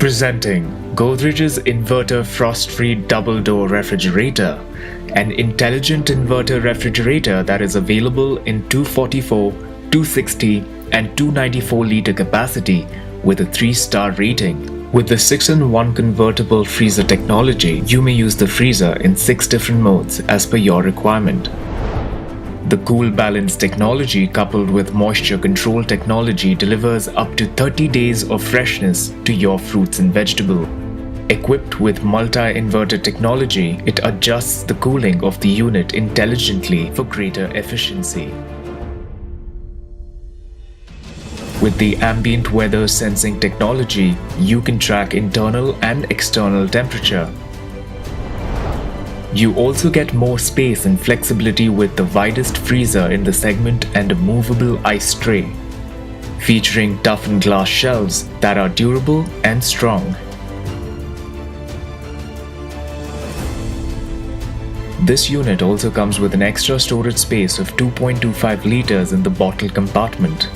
Presenting Godrej's Inverter Frost-Free Double Door Refrigerator, an intelligent inverter refrigerator that is available in 244, 260 and 294 liter capacity with a 3-star rating. With the 6-in-1 convertible freezer technology, you may use the freezer in 6 different modes as per your requirement. The Cool Balance technology coupled with moisture control technology delivers up to 30 days of freshness to your fruits and vegetables. Equipped with multi-inverter technology, it adjusts the cooling of the unit intelligently for greater efficiency. With the ambient weather sensing technology, you can track internal and external temperature. You also get more space and flexibility with the widest freezer in the segment and a movable ice tray, featuring toughened glass shelves that are durable and strong. This unit also comes with an extra storage space of 2.25 liters in the bottle compartment.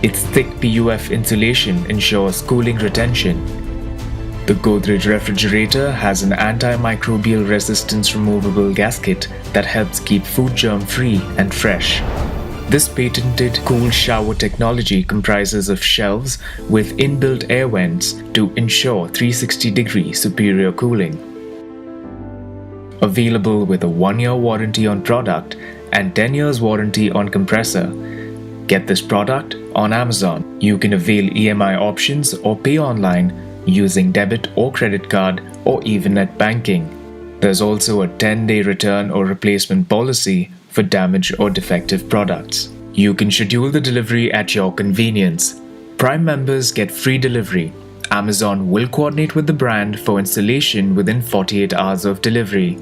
Its thick PUF insulation ensures cooling retention. The Godrej refrigerator has an antimicrobial resistance removable gasket that helps keep food germ-free and fresh. This patented cool shower technology comprises of shelves with inbuilt air vents to ensure 360-degree superior cooling. Available with a 1-year warranty on product and 10 years warranty on compressor. Get this product on Amazon. You can avail EMI options or pay online using debit or credit card or even net banking. There's also a 10-day return or replacement policy for damaged or defective products. You can schedule the delivery at your convenience. Prime members get free delivery. Amazon will coordinate with the brand for installation within 48 hours of delivery.